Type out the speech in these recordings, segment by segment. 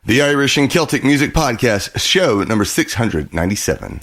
The Irish and Celtic Music Podcast, show number 697.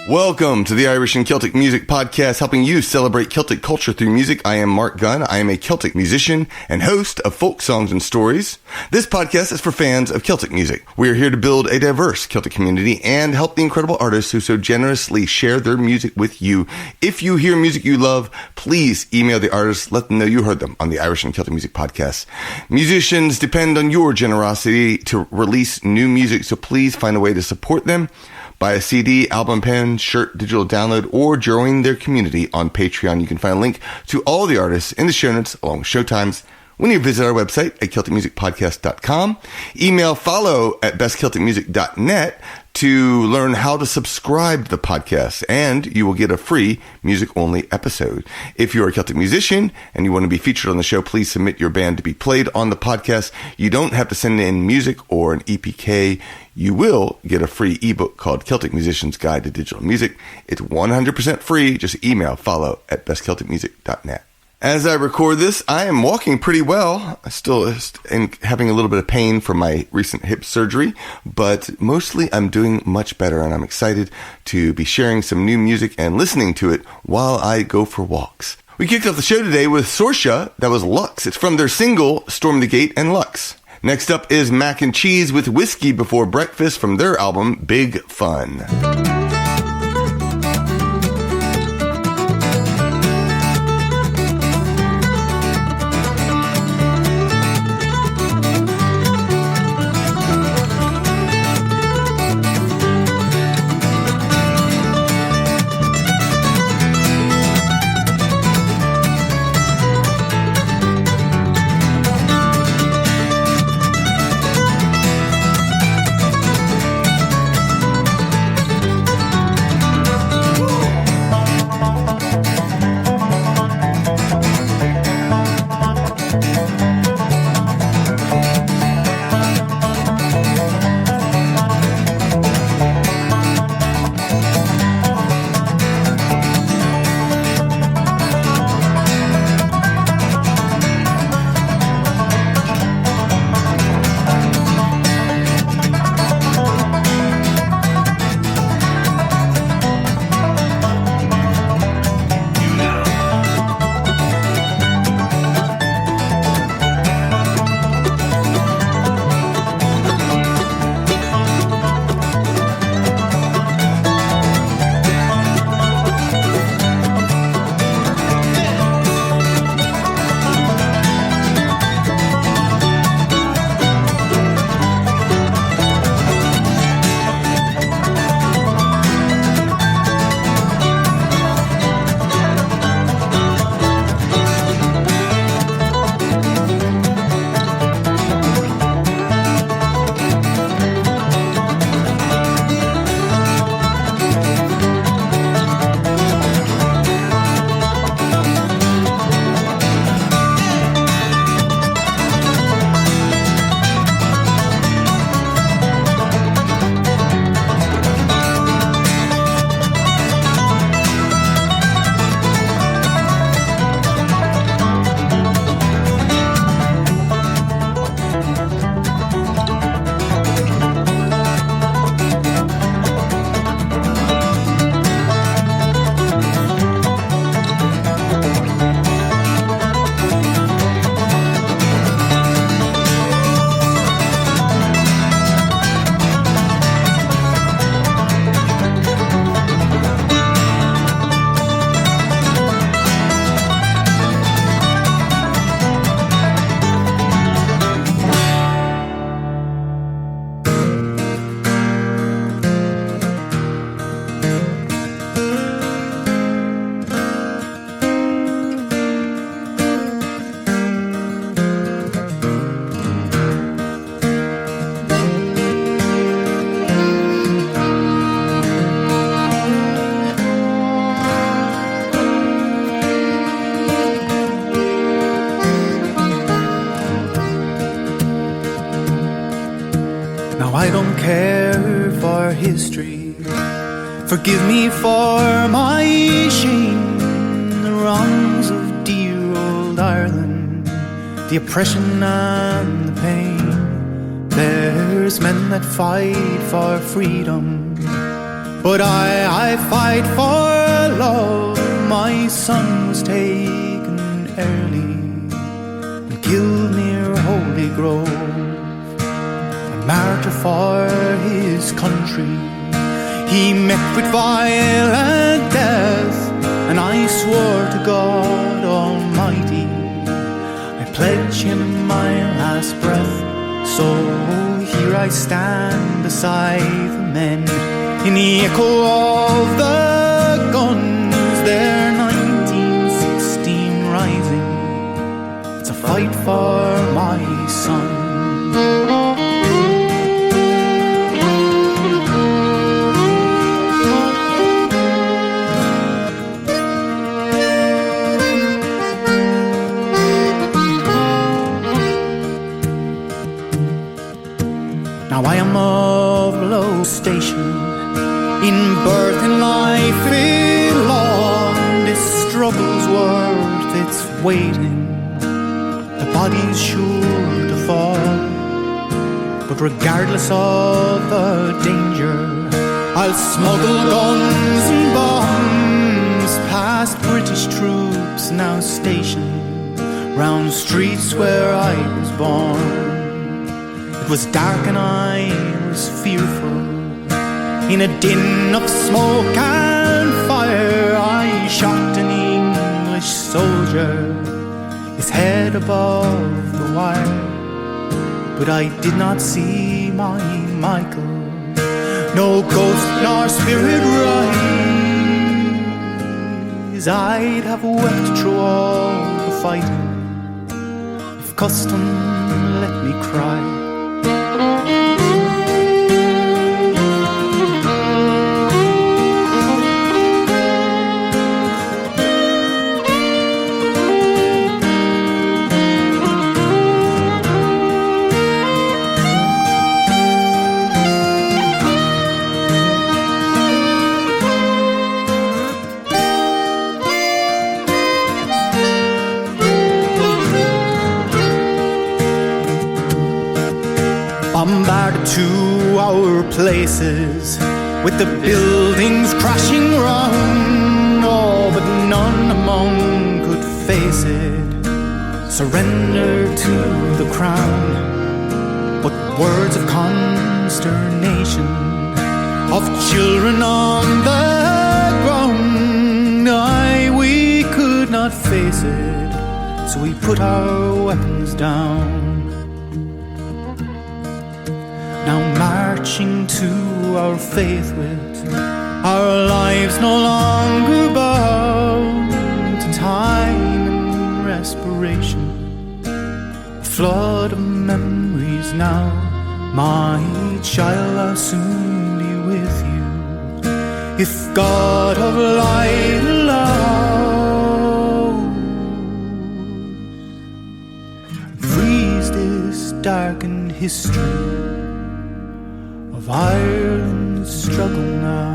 Welcome to the Irish and Celtic Music Podcast, helping you celebrate Celtic culture through music. I am Marc Gunn. I am a Celtic musician and host of Folk Songs and Stories. This podcast is for fans of Celtic music. We are here to build a diverse Celtic community and help the incredible artists who so generously share their music with you. If you hear music you love, please email the artists. Let them know you heard them on the Irish and Celtic Music Podcast. Musicians depend on your generosity to release new music, so please find a way to support them. Buy a CD, album, pen, shirt, digital download, or join their community on Patreon. You can find a link to all the artists in the show notes along with showtimes when you visit our website at CelticMusicPodcast.com. Email follow at bestcelticmusic.net to learn how to subscribe to the podcast, and you will get a free music-only episode. If you're a Celtic musician and you want to be featured on the show, please submit your band to be played on the podcast. You don't have to send in music or an EPK. You will get a free ebook called Celtic Musician's Guide to Digital Music. It's 100% free. Just email follow at bestcelticmusic.net. As I record this, I am walking pretty well. I still am having a little bit of pain from my recent hip surgery, but mostly I'm doing much better, and I'm excited to be sharing some new music and listening to it while I go for walks. We kicked off the show today with Sorcha. That was Lux. It's from their single, Storm the Gate and Lux. Next up is Mac and Cheese with Whiskey Before Breakfast from their album, Big Fun. Forgive me for my shame, the wrongs of dear old Ireland, the oppression and the pain. There's men that fight for freedom, but I fight for love. My son was taken early and killed near Holy Grove, a martyr for his country. He met with violent death, and I swore to God Almighty I pledge him my last breath. So here I stand beside the men in the echo of the guns, their 1916 rising. It's a fight for my son. Now I am of low station, in birth and life alone. This struggle's worth its waiting, the body's sure to fall. But regardless of the danger, I'll smuggle guns and bombs past British troops now stationed round streets where I was born. It was dark and I was fearful. In a din of smoke and fire, I shot an English soldier, his head above the wire. But I did not see my Michael, no ghost nor spirit rise. I'd have wept through all the fighting if custom let me cry. Bombarded to our places, with the buildings crashing round. Oh, but none among could face it, surrender to the crown. But words of consternation of children on the ground, we could not face it, so we put our weapons down. Now marching to our faith with our lives no longer bound to time and respiration, a flood of memories now. My child, I'll soon be with you, if God of light allows. Freeze this darkened history of Ireland's struggle now.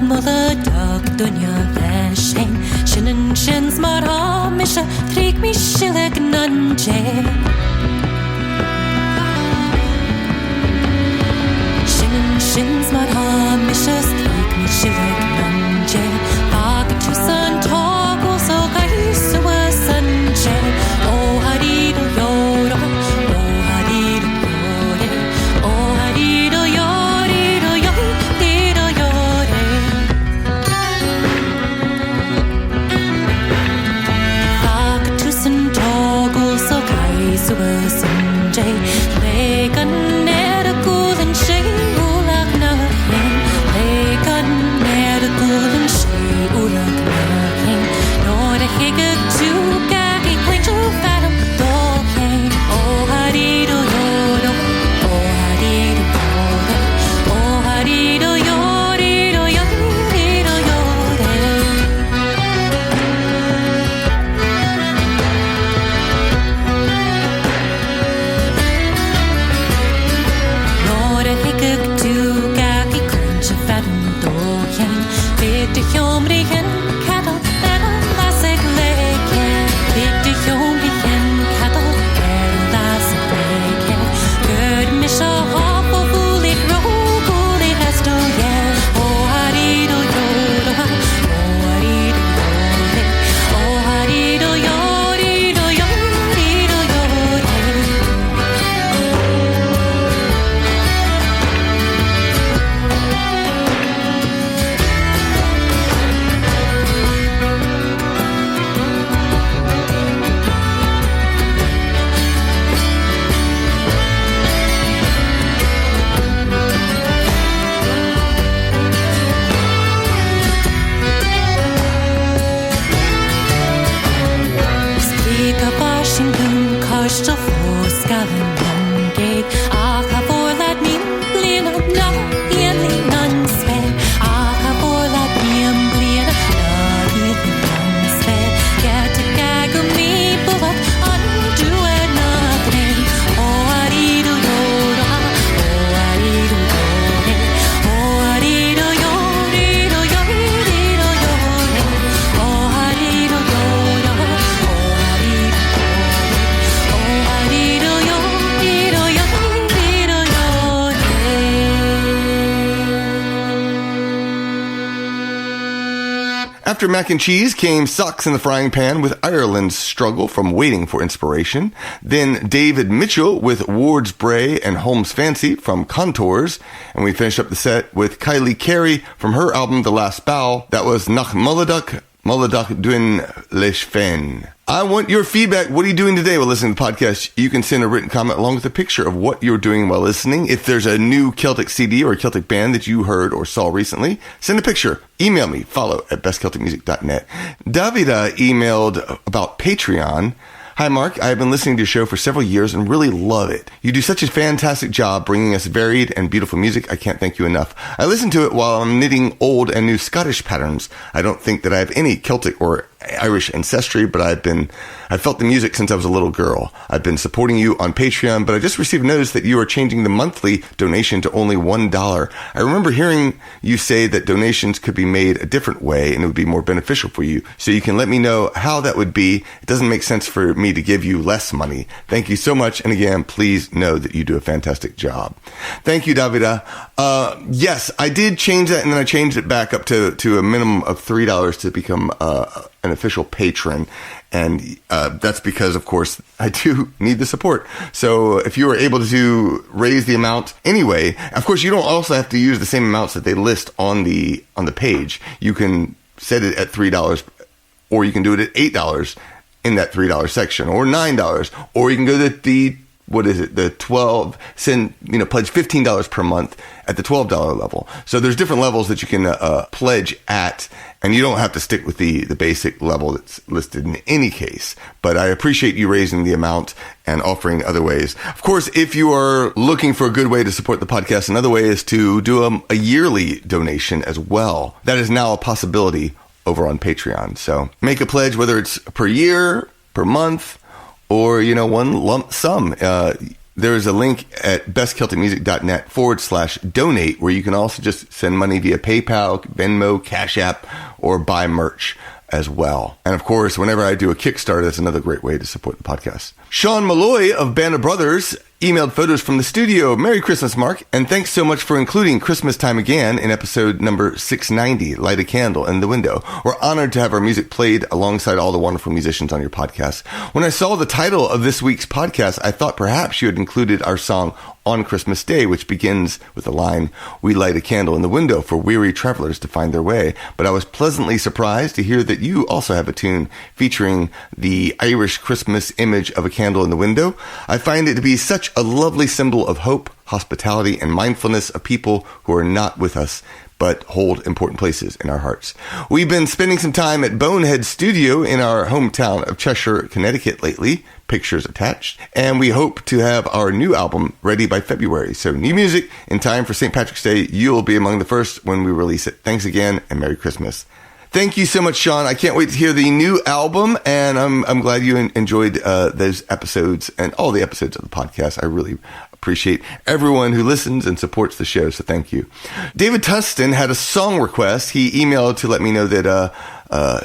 Muladach Duine Leis Shin shins mar ha misha Three me shillig nunje Shins mar ha misha Three me shillig nunje Bag to sun talk also guys was sunje Oh harido yoro Oh harido yore Oh harido yore Harido yore Bag to sun talk also guys was sunje Legan nere cool and shade After Mac and Cheese came Socks in the Frying Pan with Ireland's Struggle from Waiting for Inspiration. Then David Mitchell with Ward's Brae and Holmes Fancy from Contours. And we finished up the set with Kylie Carey from her album The Last Bough. That was Nach Muladach Duine Leis Fhèin. I want your feedback. What are you doing today while listening to the podcast? You can send a written comment along with a picture of what you're doing while listening. If there's a new Celtic CD or a Celtic band that you heard or saw recently, send a picture. Email me, follow@bestcelticmusic.net. Davida emailed about Patreon. Hi, Mark. I have been listening to your show for several years and really love it. You do such a fantastic job bringing us varied and beautiful music. I can't thank you enough. I listen to it while I'm knitting old and new Scottish patterns. I don't think that I have any Celtic or Irish ancestry, but I've felt the music since I was a little girl. I've been supporting you on Patreon, but I just received notice that you are changing the monthly donation to only $1. I remember hearing you say that donations could be made a different way and it would be more beneficial for you. So you can let me know how that would be. It doesn't make sense for me to give you less money. Thank you so much. And again, please know that you do a fantastic job. Thank you, Davida. Yes, I did change that, and then I changed it back up to a minimum of $3 to become an official patron. And that's because, of course, I do need the support. So if you are able to raise the amount anyway, of course, you don't also have to use the same amounts that they list on the page. You can set it at $3, or you can do it at $8 in that $3 section, or $9, or you can go to the 12, pledge $15 per month at the $12 level. So there's different levels that you can pledge at, and you don't have to stick with the basic level that's listed in any case. But I appreciate you raising the amount and offering other ways. Of course, if you are looking for a good way to support the podcast, another way is to do a yearly donation as well. That is now a possibility over on Patreon. So make a pledge, whether it's per year, per month, or, one lump sum. there is a link at bestcelticmusic.net/donate where you can also just send money via PayPal, Venmo, Cash App, or buy merch as well. And of course, whenever I do a Kickstarter, that's another great way to support the podcast. Sean Malloy of Band of Brothers emailed photos from the studio. Merry Christmas, Mark. And thanks so much for including Christmas Time Again in episode number 690, Light a Candle in the Window. We're honored to have our music played alongside all the wonderful musicians on your podcast. When I saw the title of this week's podcast, I thought perhaps you had included our song On Christmas Day, which begins with the line, "We light a candle in the window for weary travelers to find their way." But I was pleasantly surprised to hear that you also have a tune featuring the Irish Christmas image of a candle in the window. I find it to be such a lovely symbol of hope, hospitality, and mindfulness of people who are not with us, but hold important places in our hearts. We've been spending some time at Bonehead Studio in our hometown of Cheshire, Connecticut lately, pictures attached, and we hope to have our new album ready by February. So new music in time for St. Patrick's Day. You'll be among the first when we release it. Thanks again, and Merry Christmas. Thank you so much, Sean. I can't wait to hear the new album, and I'm glad you enjoyed those episodes and all the episodes of the podcast. I really appreciate everyone who listens and supports the show, so thank you. David Tustin had a song request. He emailed to let me know that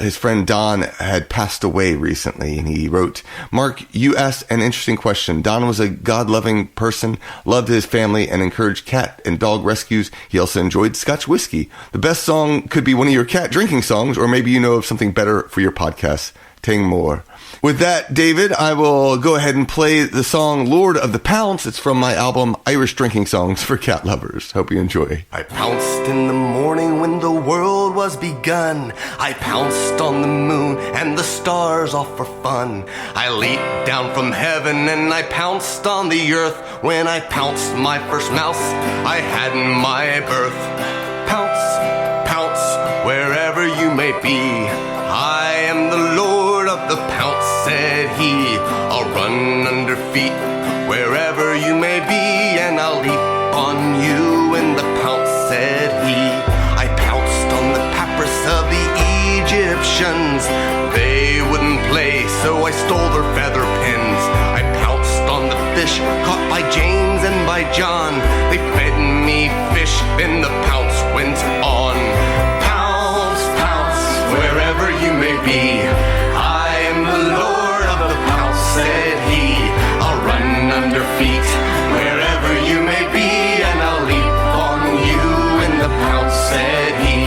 his friend Don had passed away recently, and he wrote, "Mark, you asked an interesting question. Don was a God-loving person, loved his family, and encouraged cat and dog rescues. He also enjoyed Scotch whiskey. The best song could be one of your cat drinking songs, or maybe you know of something better for your podcast. Ting more." With that, David, I will go ahead and play the song Lord of the Pounce. It's from my album Irish Drinking Songs for Cat Lovers. Hope you enjoy. I pounced in the morning when the world was begun. I pounced on the moon and the stars all for fun. I leaped down from heaven and I pounced on the earth. When I pounced my first mouse I had in my birth. Pounce, pounce, wherever you may be. I am the Lord of the Pounce, said he. I'll run under feet wherever you may be, and I'll leap on you in the Pounce, said he. I pounced on the papyrus of the Egyptians. They wouldn't play, so I stole their feather pens. I pounced on the fish caught by James and by John. They fed me fish, then the Pounce went on. Pounce, pounce, wherever you may be. I am the Lord of the Pounce, said he. I'll run under feet wherever you may be, and I'll leap on you in the Pounce, said he.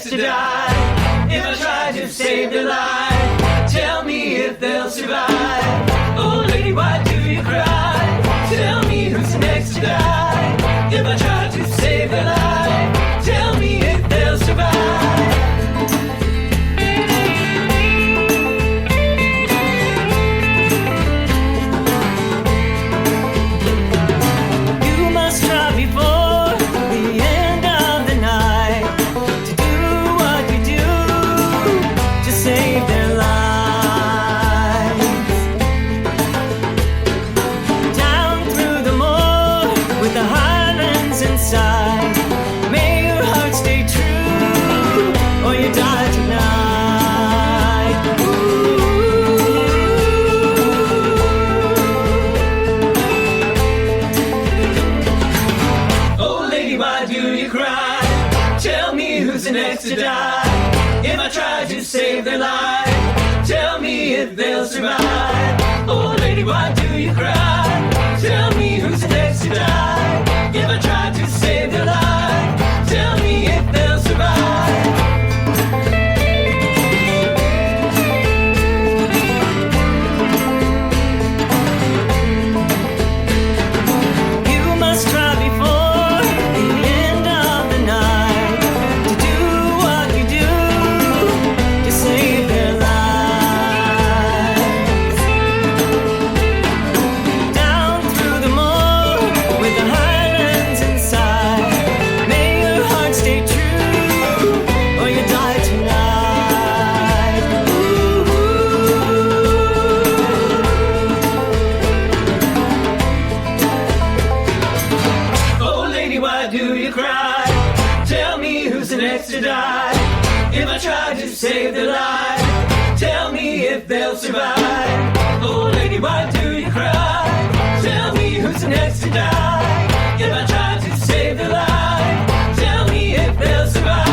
next to die? If I try to save their life, tell me if they'll survive. Oh lady, why do you cry? Tell me who's next to die. If I try to save their life, tell me if they'll survive. You must try before the end of the night to do what you do to save their lives. Down through the moor with the Highlands inside, may your heart stay true or you die tonight. Oh lady, why do you cry? Tell me who's the next to die. If I try to save their life, tell me if they'll survive. Oh lady, why do you cry? Tell me who's the next to die. If I try to save their life, tell me if they'll survive. You must try before the end of the night to do what you do to save their lives. Down through the moor with the Highlands inside, may your heart stay true or you die tonight. Oh lady, why do you cry? Tell me who's the next to die. If I try to save their life, tell me if they'll survive. Oh lady, why do you cry? Tell me who's the next to die. If I try to save their life, tell me if they'll survive.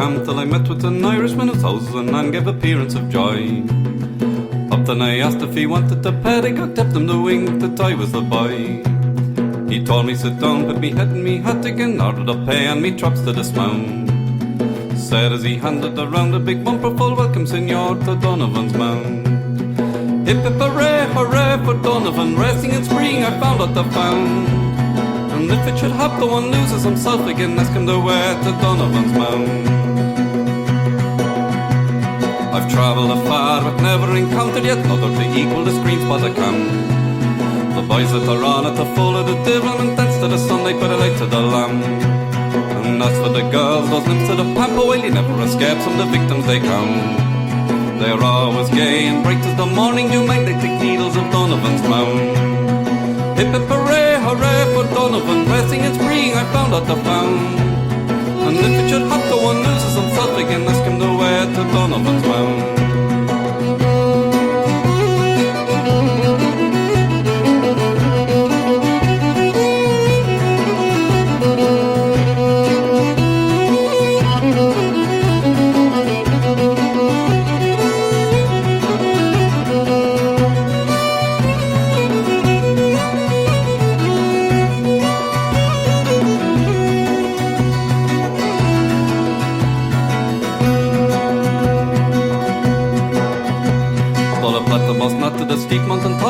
camp till I met with an Irishman whose houses and gave appearance of joy. Up then I asked if he wanted to pet, I got tipped him the wink that I was the boy. He told me sit down, put me head in me hat again, ordered a pay and me traps to dismount. Said as he handed around a big bumper full, welcome senor to Donovan's mound. Hip hip hooray, hooray for Donovan, racing in spring I found out the found. And if it should happen one loses himself again, ask him the way to Donovan's mound. I've travelled afar but never encountered yet another to equal the screen spot I can. The boys that are on at the full of the devil and dance to the sun, they put a light to the lamp. And as for the girls, those nymphs to the Pampa, well, you never escape from the victims they come. They're always gay and bright as the morning dew, magnetic needles of Donovan's mound. Hip hip hooray, hooray for Donovan, racing and spring I found out the found. And if it should have to one loses himself again, ask him the way to Donovan's mound.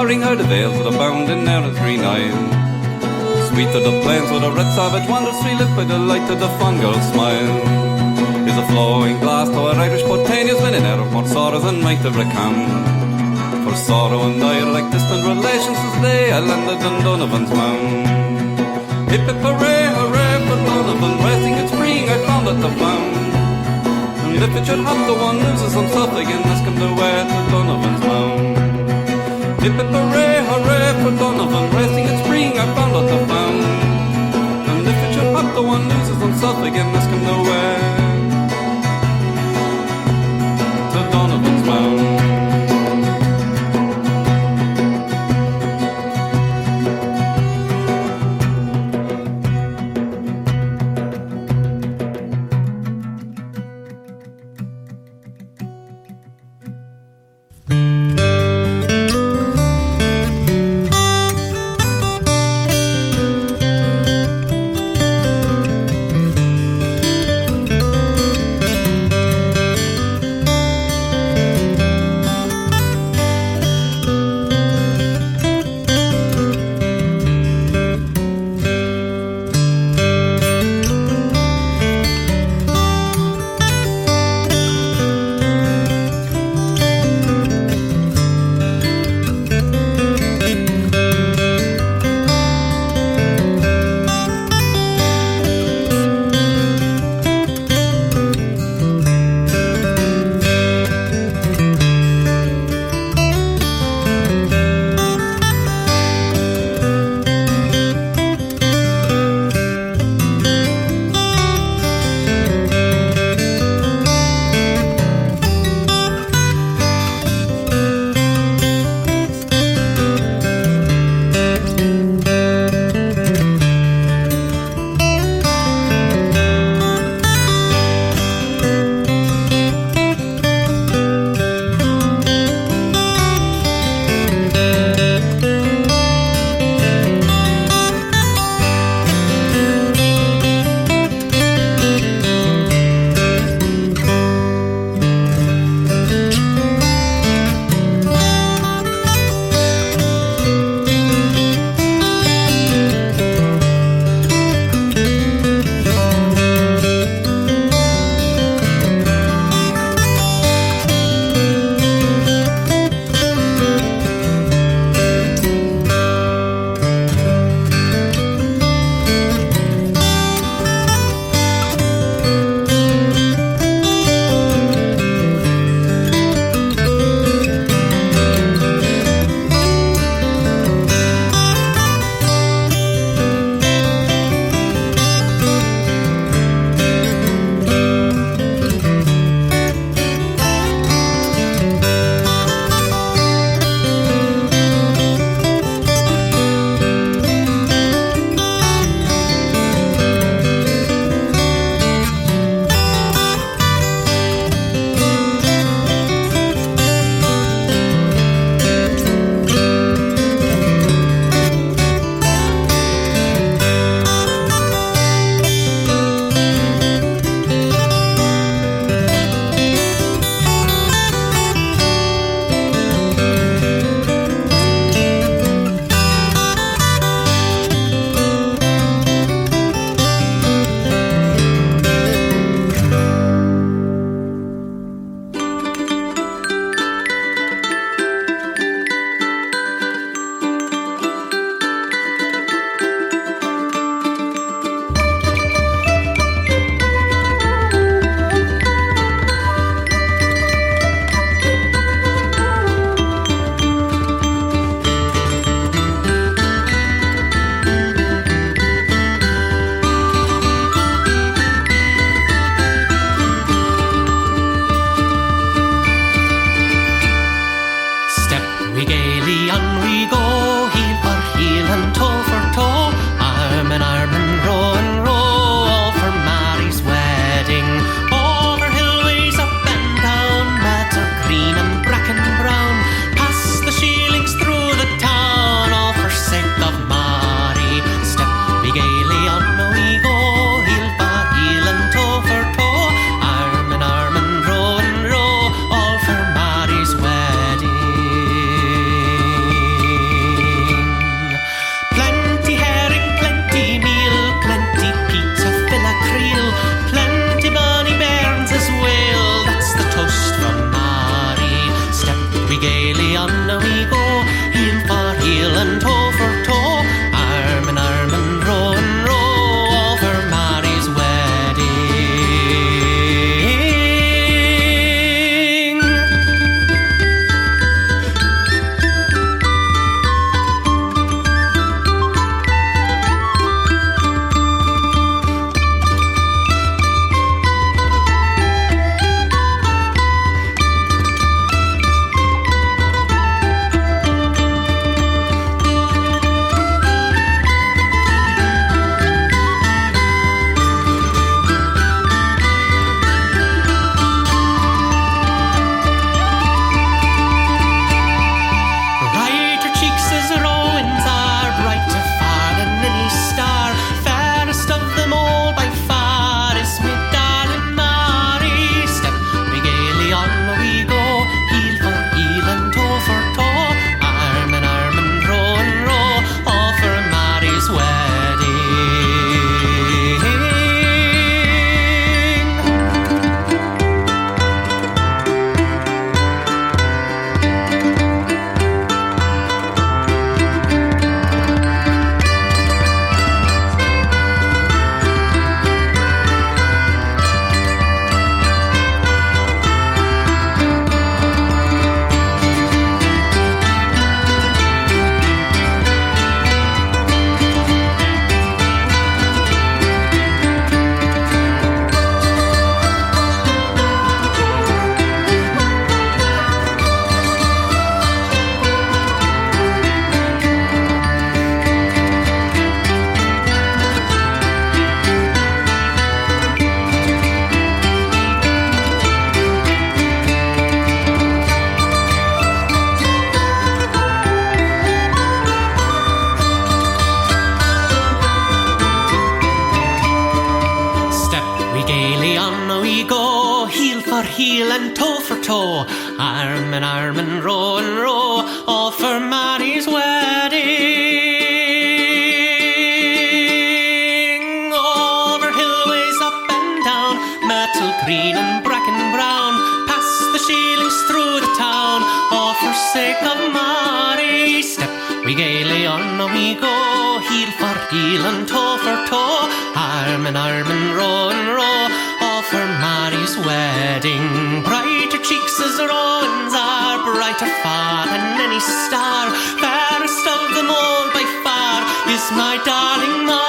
Her the vales that abound in air and green isle. Sweet are the plains where the red savage wanders free, lit by the light of the fond girl's smile. Is a flowing glass to our Irish spontaneous men in air of more sorrows than might have recount. For sorrow and I are like distant relations since the day I landed on Donovan's mound. Hip hip hooray, hooray for Donovan, racing in spring I found at the found. And if it should have to one loses himself again, ask him the way to Donovan's mound. Hip hip hooray, hooray for Donovan, racing in spring I found out the found. And if it should have to one loses himself again, ask him the way to Donovan's mound. we gaily on we go, heel for heel and toe for toe, arm and row, all for Mary's wedding. Over hillways, up and down, myrtle green and bracken brown, past the shillings through the town, all for sake of Mary's step. We gaily on we go, heel for heel and toe for toe, arm and row, all for Mary's wedding. Brighter cheeks as Rowan's are, brighter far than any star, fairest of them all by far is my darling Mary.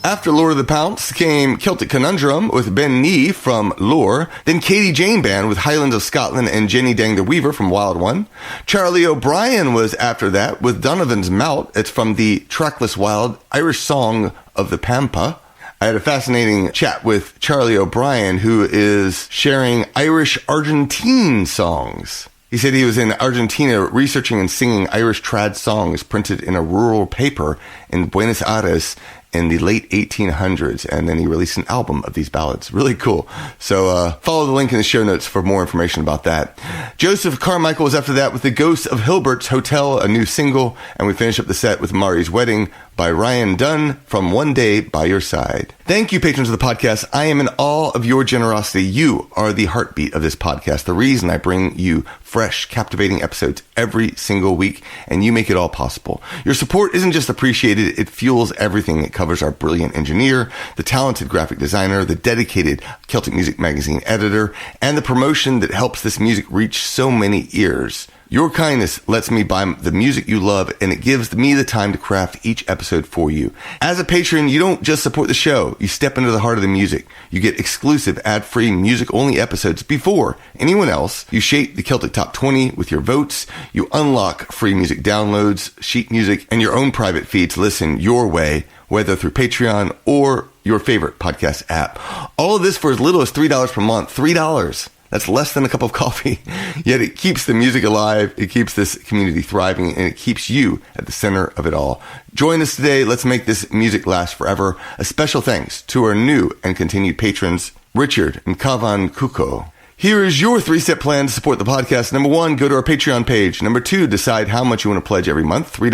After Lord of the Pounce came Celtic Conundrum with Ben Nighe from Lore, then Katie Jane Band with Highlands of Scotland and Jenny Dang the Weaver from Wild One. Charlie O'Brien was after that with Donovan's Mount. It's from the Trackless Wild Irish Song of the Pampa. I had a fascinating chat with Charlie O'Brien, who is sharing Irish Argentine songs. He said he was in Argentina researching and singing Irish trad songs printed in a rural paper in Buenos Aires in the late 1800s, and then he released an album of these ballads. Really cool. So follow the link in the show notes for more information about that. Joseph Carmichael was after that with The Ghost of Hilbert's Hotel, a new single, and we finish up the set with Mary's Wedding by Ryan Dunne from One Day by Your Side. Thank you, patrons of the podcast. I am in awe of your generosity. You are the heartbeat of this podcast, the reason I bring you fresh, captivating episodes every single week, and you make it all possible. Your support isn't just appreciated, it fuels everything. It covers our brilliant engineer, the talented graphic designer, the dedicated Celtic Music Magazine editor, and the promotion that helps this music reach so many ears. Your kindness lets me buy the music you love, and it gives me the time to craft each episode for you. As a patron, you don't just support the show, you step into the heart of the music. You get exclusive ad-free music-only episodes before anyone else. You shape the Celtic Top 20 with your votes. You unlock free music downloads, sheet music, and your own private feed to listen your way, whether through Patreon or your favorite podcast app. All of this for as little as $3 per month. $3. That's less than a cup of coffee, yet it keeps the music alive, it keeps this community thriving, and it keeps you at the center of it all. Join us today. Let's make this music last forever. A special thanks to our new and continued patrons, Richard and Kavan Kuko. Here is your 3-step plan to support the podcast. Number 1, go to our Patreon page. Number 2, decide how much you want to pledge every month. $3,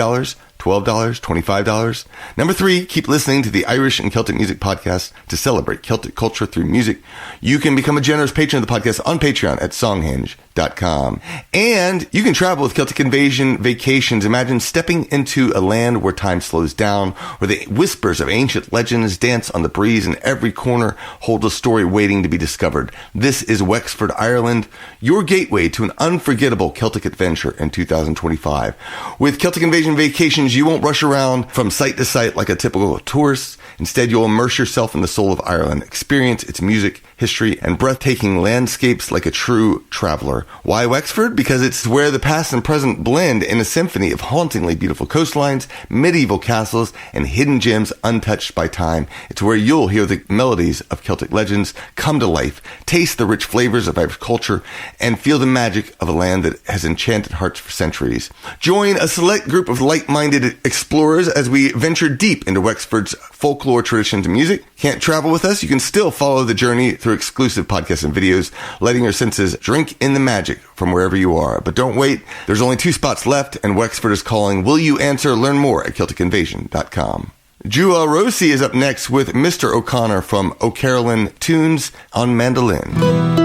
$12, $25. Number 3, keep listening to the Irish and Celtic Music Podcast to celebrate Celtic culture through music. You can become a generous patron of the podcast on Patreon at songhenge.com. And you can travel with Celtic Invasion Vacations. Imagine stepping into a land where time slows down, where the whispers of ancient legends dance on the breeze, and every corner holds a story waiting to be discovered. This is Wexford, Ireland, your gateway to an unforgettable Celtic adventure in 2025. With Celtic Invasion Vacations, you won't rush around from site to site like a typical tourist. Instead, you'll immerse yourself in the soul of Ireland, experience its music, history, and breathtaking landscapes like a true traveler. Why Wexford? Because it's where the past and present blend in a symphony of hauntingly beautiful coastlines, medieval castles, and hidden gems untouched by time. It's where you'll hear the melodies of Celtic legends come to life, taste the rich flavors of Irish culture, and feel the magic of a land that has enchanted hearts for centuries. Join a select group of like-minded explorers as we venture deep into Wexford's folklore, traditions, and music. Can't travel with us? You can still follow the journey through exclusive podcasts and videos, letting your senses drink in the magic from wherever you are. But don't wait. There's only 2 spots left, and Wexford is calling. Will you answer? Learn more at CelticInvasion.com. Juha Rossi is up next with Mr. O'Connor from O'Carolan Tunes on mandolin.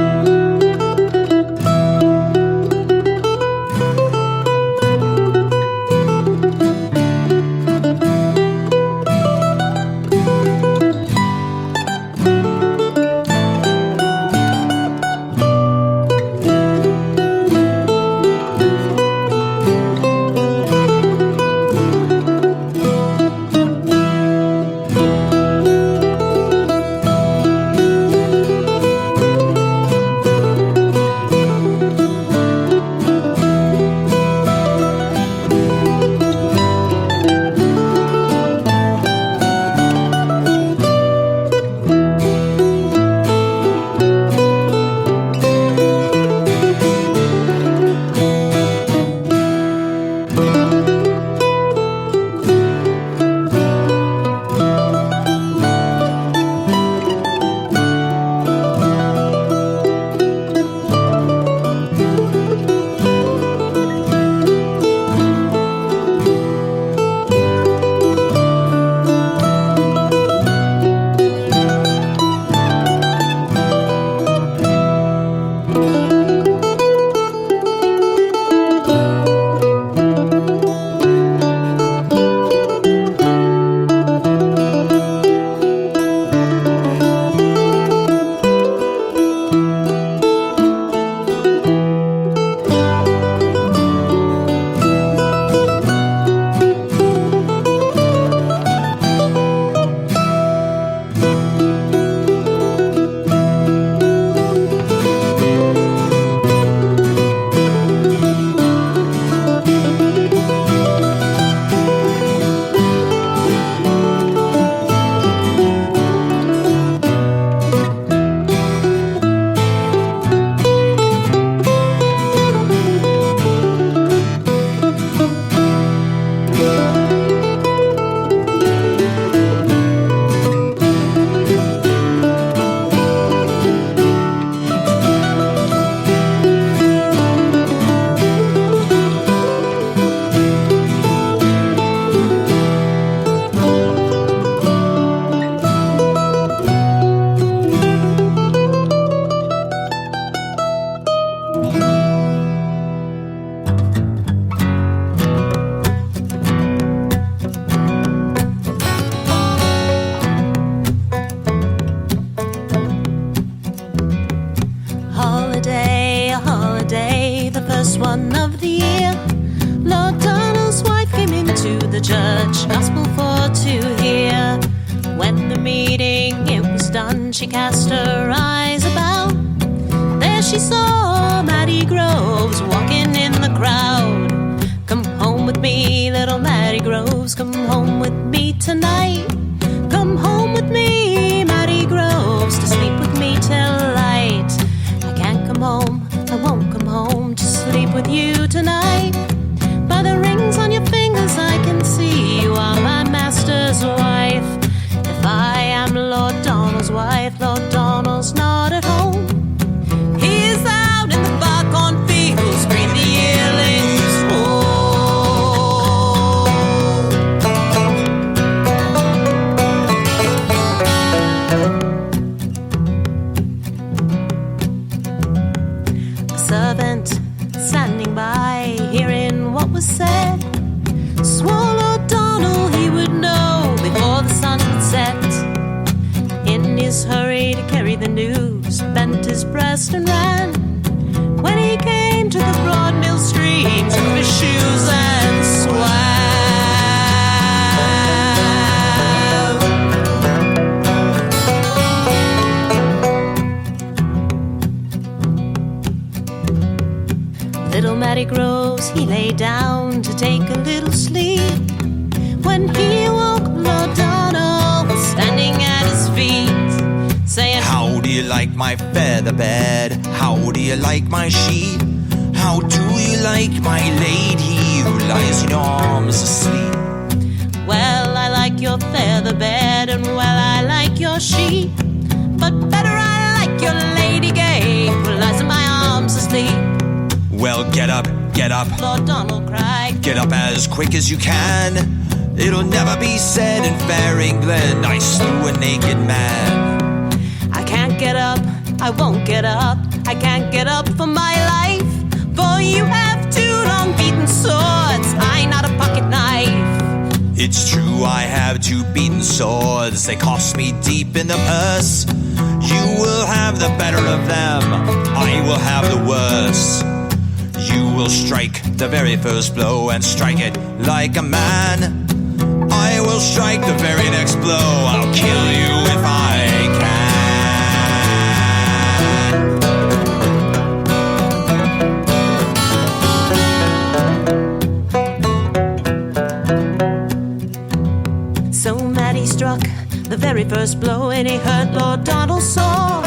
the church gospel for to hear. When the meeting it was done, she cast her eyes about. There she saw Maddie Groves walking in the crowd. Come home with me, little Maddie Groves, come home with me tonight. Come home with me, Maddie Groves, to sleep with me till light. I can't come home, I won't come home to sleep with you tonight. By the rings on your fingers I can see you are my master's wife. If I am Lord Donald's wife, Lord Donald's not at home. He's out in the far cornfields, green the yearlings roll. A servant standing by, hearing what was said, swore Lord Donald he would know before the sun had set. In his hurry to carry the news, bent his breast and ran. When he came to the broad mill stream, took his shoes and swam. feather bed. How do you like my sheep? How do you like my lady who lies in your arms asleep? Well, I like your feather bed, and well, I like your sheep, but better I like your lady gay who lies in my arms asleep. Well, get up, Lord Donald cried. get up as quick as you can. It'll never be said in fair England I slew a naked man. I can't get up, I won't get up, I can't get up for my life, for you have two long beaten swords, I not a pocket knife. It's true, I have two beaten swords. They cost me deep in the purse. You will have the better of them, I will have the worse. You will strike the very first blow and strike it like a man. I will strike the very next blow. I'll kill you if I can. Struck the very first blow and he hurt Lord Donald's sore.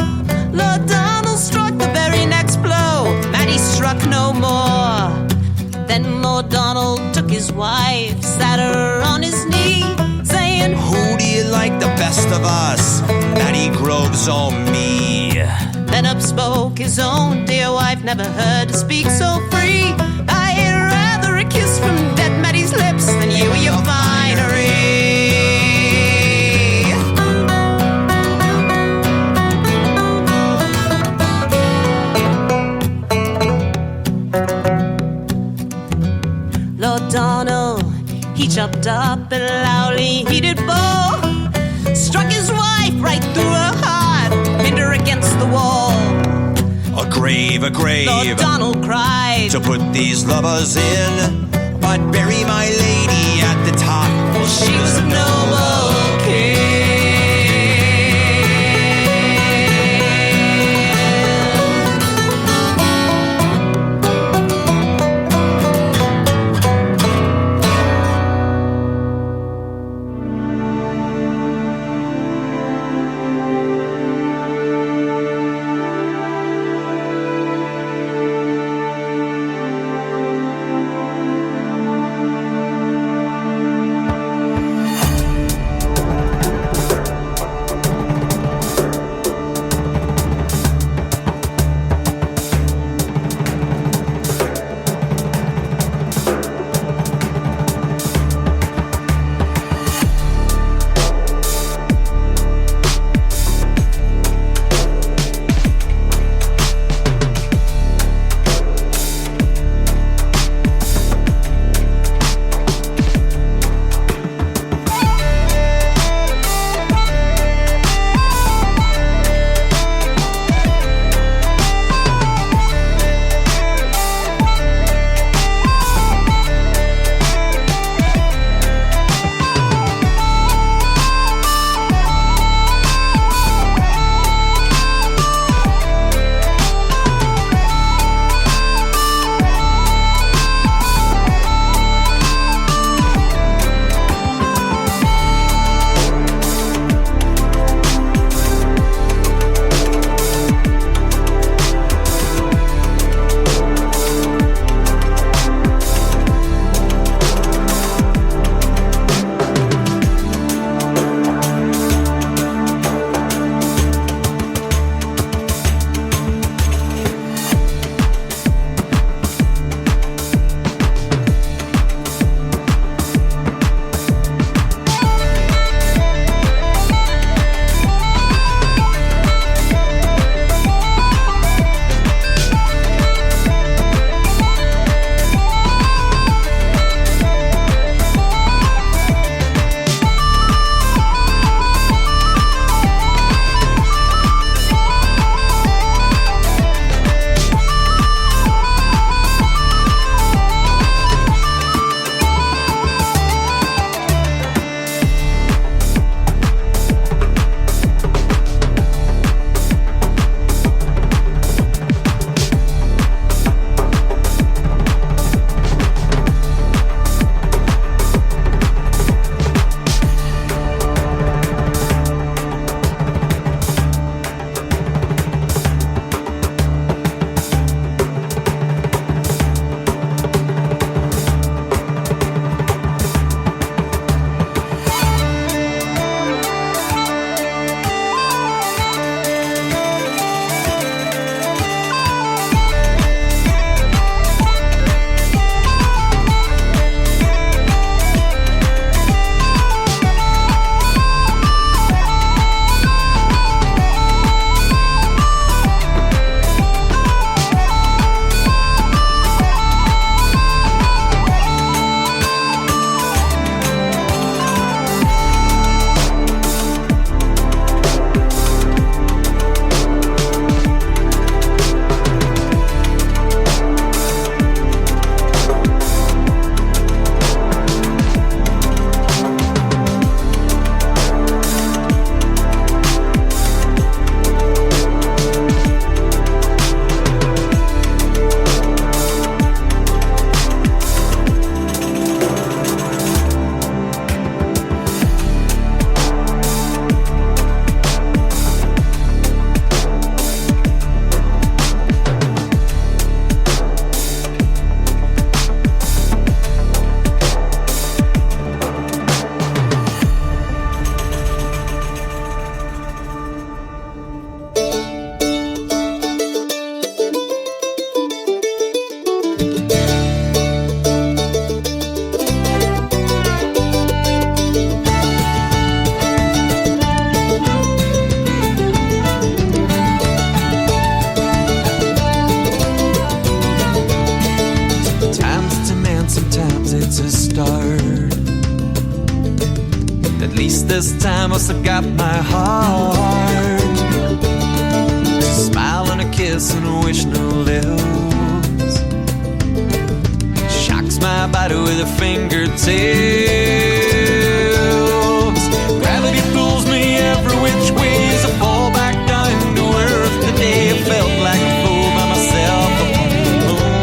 Lord Donald struck the very next blow, Matty struck no more. Then Lord Donald took his wife, sat her on his knee, saying, Who do you like the best of us, Matty Groves or me? Then up spoke his own dear wife, never heard to speak so free. I'd rather a kiss from dead Matty's lips than you or your finery. Donald, he chopped up a loudly heated bow, struck his wife right through her heart, pinned her against the wall. A grave, Lord Donald cried, to put these lovers in, but bury my lady at the top. Well, she was a noble king. least this time must have got my heart. A smile and a kiss and a wish no less. Shocks my body with her fingertips. Gravity pulls me every which way as I fall back down to earth. Today I felt like a fool by myself upon the moon.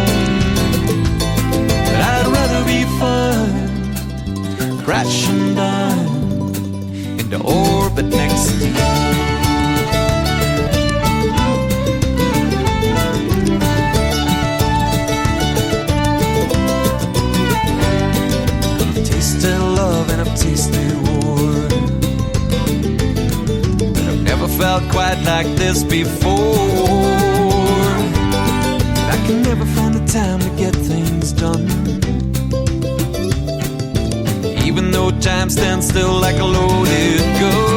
But I'd rather be fun crashing down into orbit next to you. I've tasted love and I've tasted war, but I've never felt quite like this before. I can never find the time to get things done, even though time stands still like a loaded gun.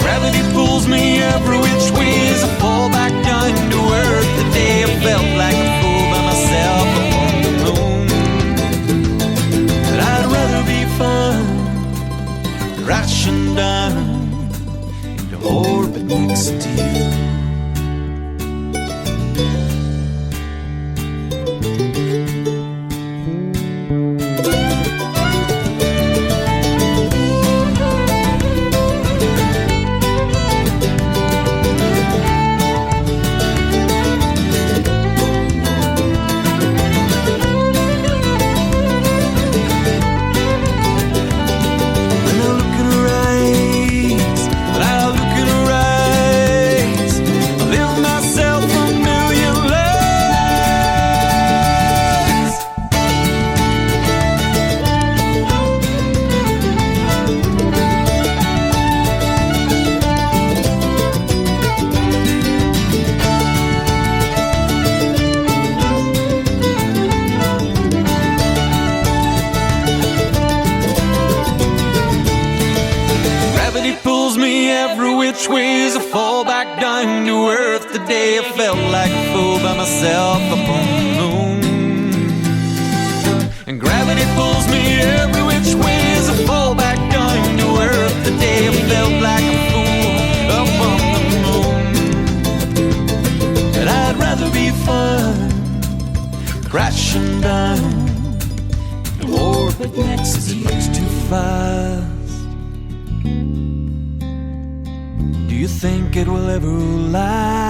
Gravity pulls me every which way as I fall back down to earth. Today I felt like a fool by myself upon the moon. But I'd rather be fun crashing down into orbit next to you. Crashing down to orbit next to you. Too fast. Do you think it will ever last?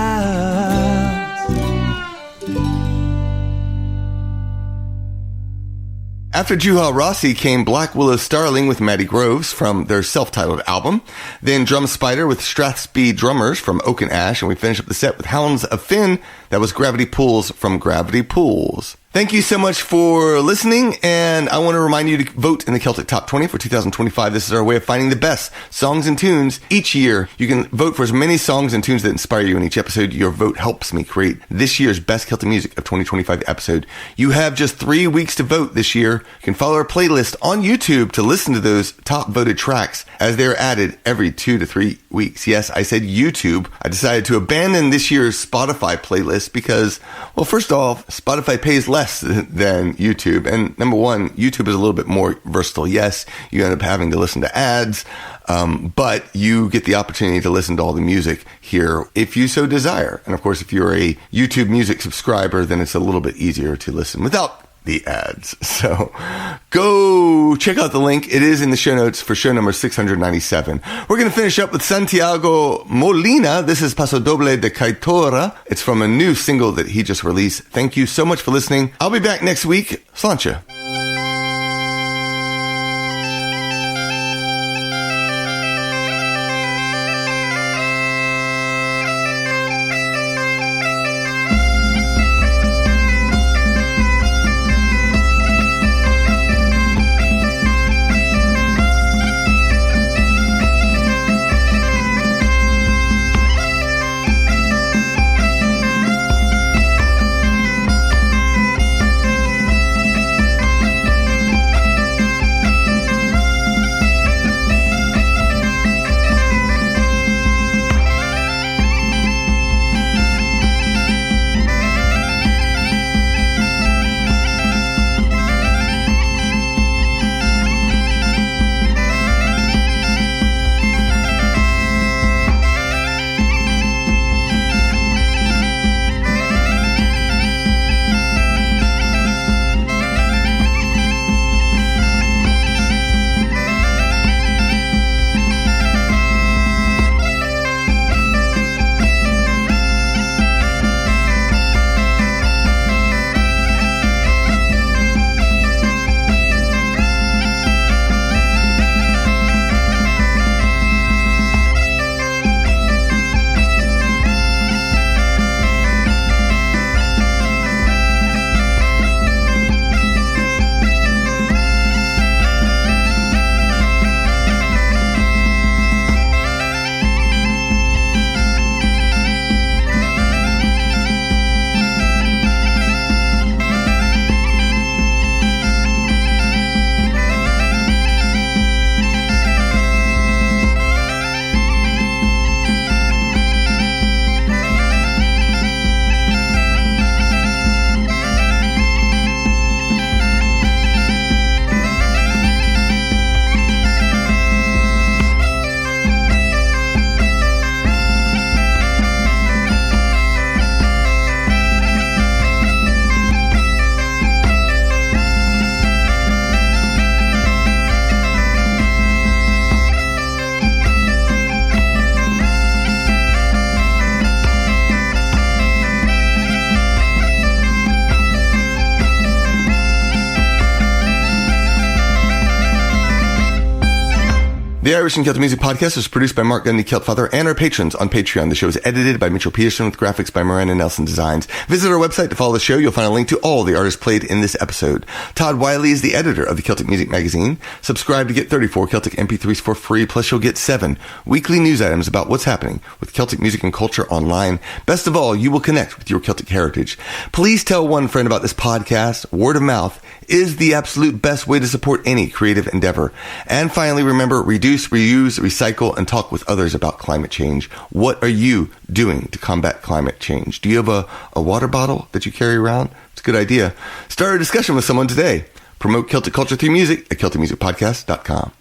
After Juha Rossi came Blackwillow Starling with Maddie Groves from their self-titled album, then Drumspyder with Strathspey Drummers from Oak and Ash, and we finished up the set with Hounds of Fhèin. That was Gravity Pools from Gravity Pools. Thank you so much for listening, and I want to remind you to vote in the Celtic Top 20 for 2025. This is our way of finding the best songs and tunes each year. You can vote for as many songs and tunes that inspire you in each episode. Your vote helps me create this year's Best Celtic Music of 2025 episode. You have just 3 weeks to vote this year. You can follow our playlist on YouTube to listen to those top voted tracks as they're added every 2 to 3 weeks. Yes, I said YouTube. I decided to abandon this year's Spotify playlist because, well, first off, Spotify pays less than YouTube. And number one, YouTube is a little bit more versatile. Yes, you end up having to listen to ads, but you get the opportunity to listen to all the music here if you so desire. And of course, if you're a YouTube Music subscriber, then it's a little bit easier to listen without the ads. So go check out the link. It is in the show notes for show number 697. We're going to finish up with Santiago Molina. This is Pasodoble de Catoira. It's from a new single that he just released. Thank you so much for listening. I'll be back next week. Sláinte. The Irish and Celtic Music Podcast is produced by Marc, Gunn, the Celtfather, and our patrons on Patreon. The show is edited by Mitchell Peterson with graphics by Miranda Nelson Designs. Visit our website to follow the show. You'll find a link to all the artists played in this episode. Todd Wiley is the editor of the Celtic Music Magazine. Subscribe to get 34 Celtic MP3s for free, plus you'll get 7 weekly news items about what's happening with Celtic music and culture online. Best of all, you will connect with your Celtic heritage. Please tell one friend about this podcast. Word of mouth is the absolute best way to support any creative endeavor. And finally, remember, reduce, reuse, recycle, and talk with others about climate change. What are you doing to combat climate change? Do you have a water bottle that you carry around? It's a good idea. Start a discussion with someone today. Promote Celtic culture through music at CelticMusicPodcast.com.